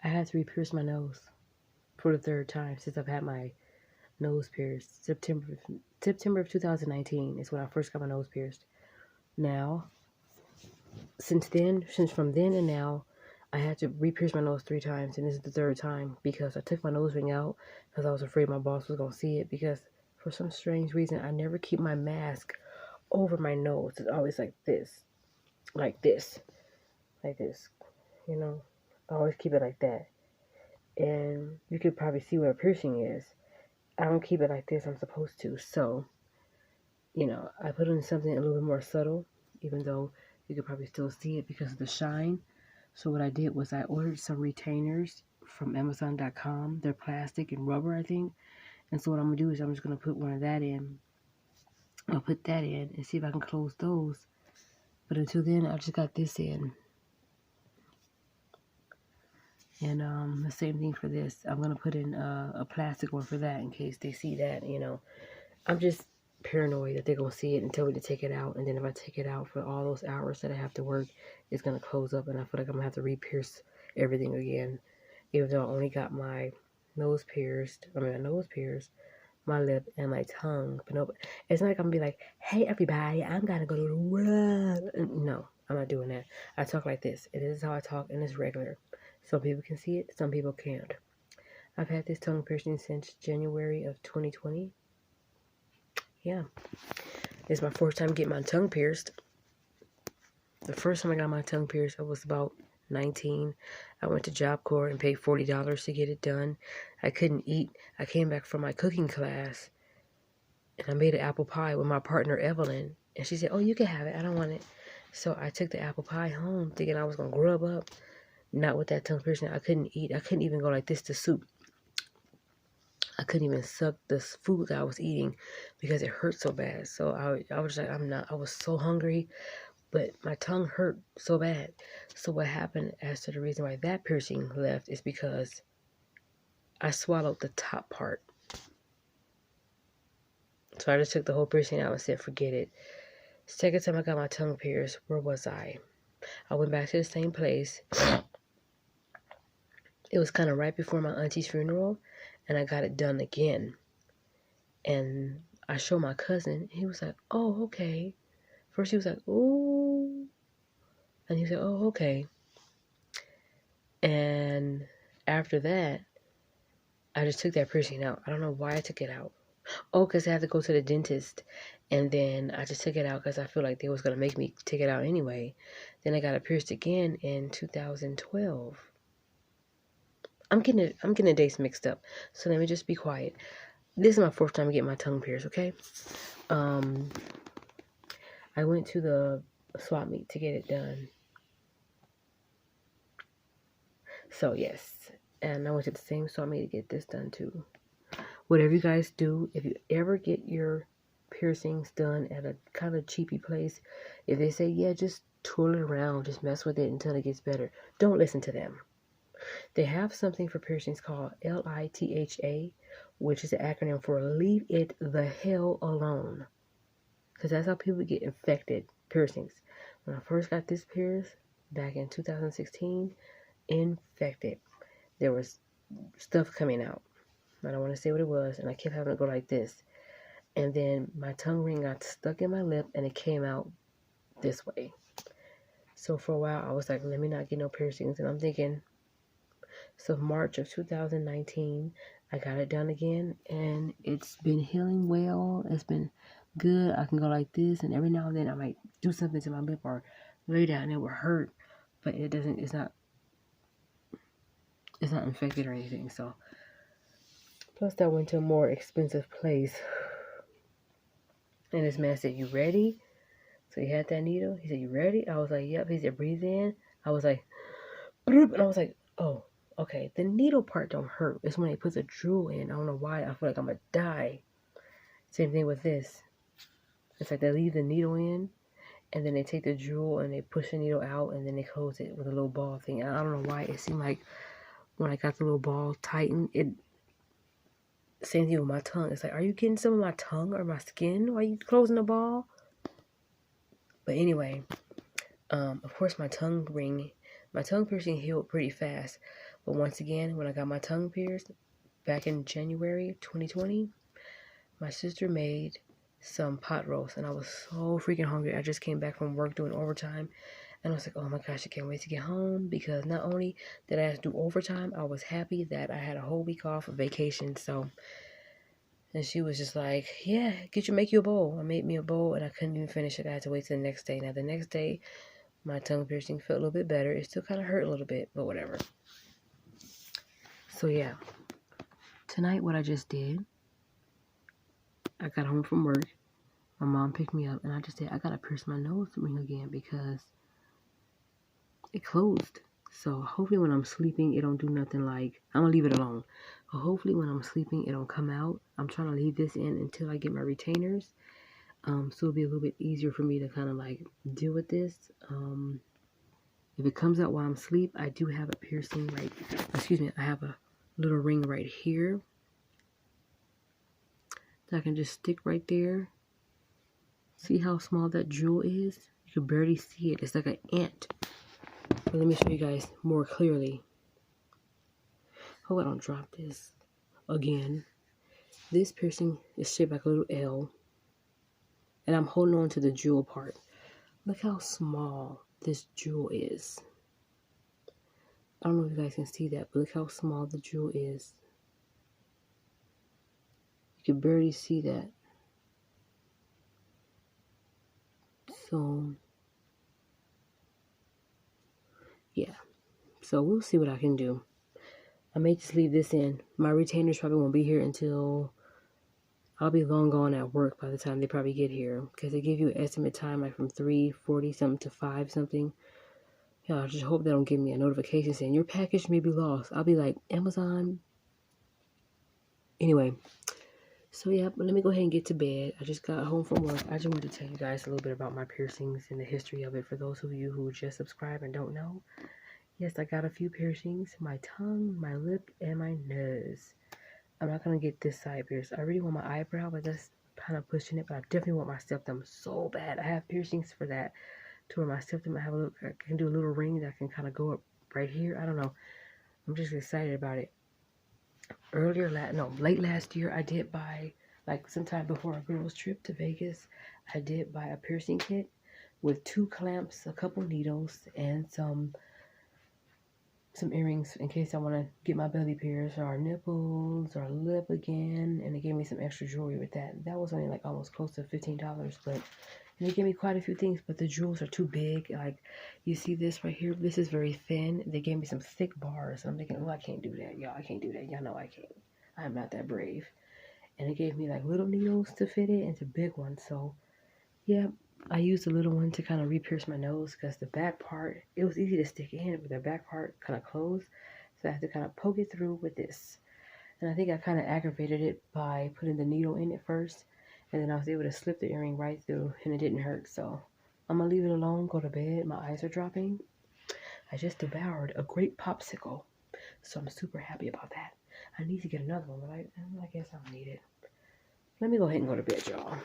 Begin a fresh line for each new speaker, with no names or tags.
I had to re-pierce my nose for the third time since I've had my nose pierced. September of 2019 is when I first got my nose pierced. Now, since from then and now, I had to re-pierce my nose 3 times, and this is the third time because I took my nose ring out because I was afraid my boss was gonna see it, because for some strange reason I never keep my mask over my nose. It's always like this, like this, like this. You know, I always keep it like that. And you could probably see where a piercing is. I don't keep it like this. I'm supposed to. So, I put in something a little bit more subtle, even though you could probably still see it because of the shine. So what I did was I ordered some retainers from Amazon.com. They're plastic and rubber, I think. And so what I'm going to do is I'm just going to put one of that in. I'll put that in and see if I can close those. But until then, I just got this in. And the same thing for this. I'm going to put in a plastic one for that in case they see that, I'm just paranoid that they're going to see it and tell me to take it out. And then if I take it out for all those hours that I have to work, it's going to close up. And I feel like I'm going to have to re-pierce everything again. Even though I only got my nose pierced, my lip, and my tongue. But no, it's not like I'm going to be like, hey, everybody, I'm going to go to the world. No, I'm not doing that. I talk like this. It is how I talk, and it's regular. Some people can see it, some people can't. I've had this tongue piercing since January of 2020. Yeah. It's my first time getting my tongue pierced. The first time I got my tongue pierced, I was about 19. I went to Job Corps and paid $40 to get it done. I couldn't eat. I came back from my cooking class, and I made an apple pie with my partner, Evelyn. And she said, oh, you can have it. I don't want it. So I took the apple pie home thinking I was going to grub up. Not with that tongue piercing. I couldn't eat. I couldn't even go like this to soup. I couldn't even suck the food that I was eating because it hurt so bad. So I was like, I was so hungry, but my tongue hurt so bad. So what happened as to the reason why that piercing left is because I swallowed the top part. So I just took the whole piercing out and said, forget it. Second time I got my tongue pierced, where was I? I went back to the same place. It was kind of right before my auntie's funeral, and I got it done again. And I showed my cousin. He was like, oh, okay. First he was like, ooh. And he said, oh, okay. And after that, I just took that piercing out. I don't know why I took it out. Oh, because I had to go to the dentist. And then I just took it out because I feel like they was going to make me take it out anyway. Then I got it pierced again in 2012. I'm getting the dates mixed up. So let me just be quiet. This is my fourth time getting my tongue pierced, okay? I went to the swap meet to get it done. So, yes. And I went to the same swap meet to get this done, too. Whatever you guys do, if you ever get your piercings done at a kind of cheapy place, if they say, yeah, just twirl it around, just mess with it until it gets better, don't listen to them. They have something for piercings called LITHA, which is an acronym for Leave It the Hell Alone. Because that's how people get infected, piercings. When I first got this pierced back in 2016, infected. There was stuff coming out. I don't want to say what it was, and I kept having to go like this. And then my tongue ring got stuck in my lip, and it came out this way. So for a while, I was like, let me not get no piercings. And I'm thinking, so March of 2019, I got it done again, and it's been healing well. It's been good. I can go like this, and every now and then I might do something to my lip or lay down and it will hurt, but it's not infected or anything. So plus I went to a more expensive place, and this man said, you ready? So he had that needle. He said, you ready? I was like, yep. He said, breathe in. I was like, and I was like, oh, okay. The needle part don't hurt. It's when he puts a drill in. I don't know why. I feel like I'm gonna die. Same thing with this. It's like they leave the needle in, and then they take the drill and they push the needle out, and then they close it with a little ball thing. I don't know why. It seemed like when I got the little ball tightened, same thing with my tongue. It's like, are you getting some of my tongue or my skin while you closing the ball? But anyway, of course my tongue piercing healed pretty fast. But once again, when I got my tongue pierced back in January 2020, my sister made some pot roast, and I was so freaking hungry. I just came back from work doing overtime, and I was like, oh my gosh, I can't wait to get home, because not only did I have to do overtime, I was happy that I had a whole week off of vacation. So, and she was just like, yeah, make you a bowl. I made me a bowl, and I couldn't even finish it. I had to wait till the next day. Now, the next day, my tongue piercing felt a little bit better. It still kind of hurt a little bit, but whatever. So yeah, tonight what I just did, I got home from work. My mom picked me up, and I just said, I gotta pierce my nose ring again because it closed. So hopefully when I'm sleeping, it don't do nothing. Like, I'm gonna leave it alone. But hopefully when I'm sleeping, it don't come out. I'm trying to leave this in until I get my retainers. So it'll be a little bit easier for me to kind of like deal with this. If it comes out while I'm asleep, I do have a piercing I have a little ring right here that I can just stick right there. See how small that jewel is? You can barely see it. It's like an ant. But let me show you guys more clearly. Hope I don't drop this again. This piercing is shaped like a little L. And I'm holding on to the jewel part. Look how small this jewel is. I don't know if you guys can see that, but look how small the jewel is. You can barely see that. So, yeah. So we'll see what I can do. I may just leave this in. My retainers probably won't be here until I'll be long gone at work by the time they probably get here. Because they give you an estimate time like from 3:40 something to 5 something. Yeah, I just hope they don't give me a notification saying your package may be lost. I'll be like, Amazon. Anyway. So yeah, but let me go ahead and get to bed. I just got home from work. I just wanted to tell you guys a little bit about my piercings and the history of it for those of you who just subscribe and don't know. Yes, I got a few piercings. My tongue, my lip, and my nose. I'm not going to get this side pierced. I really want my eyebrow, but that's kind of pushing it. But I definitely want my septum so bad. I have piercings for that. To where my septum, I can do a little ring that can kind of go up right here. I don't know. I'm just excited about it. Late last year, I did buy, like sometime before our girls' trip to Vegas, I did buy a piercing kit with 2 clamps, a couple needles, and some earrings in case I want to get my belly pierced or nipples or lip again. And they gave me some extra jewelry with that. That was only like almost close to $15, but they gave me quite a few things, but the jewels are too big. Like, you see this right here? This is very thin. They gave me some thick bars. I'm thinking, oh, I can't do that. Y'all, I can't do that. Y'all know I can't. I'm not that brave. And they gave me like little needles to fit it into big ones. So, yeah, I used the little one to kind of re-pierce my nose because the back part, it was easy to stick in, but the back part kind of closed. So I had to kind of poke it through with this. And I think I kind of aggravated it by putting the needle in it first. And then I was able to slip the earring right through and it didn't hurt. So I'm going to leave it alone, go to bed. My eyes are dropping. I just devoured a great popsicle. So I'm super happy about that. I need to get another one, but I guess I don't need it. Let me go ahead and go to bed, y'all.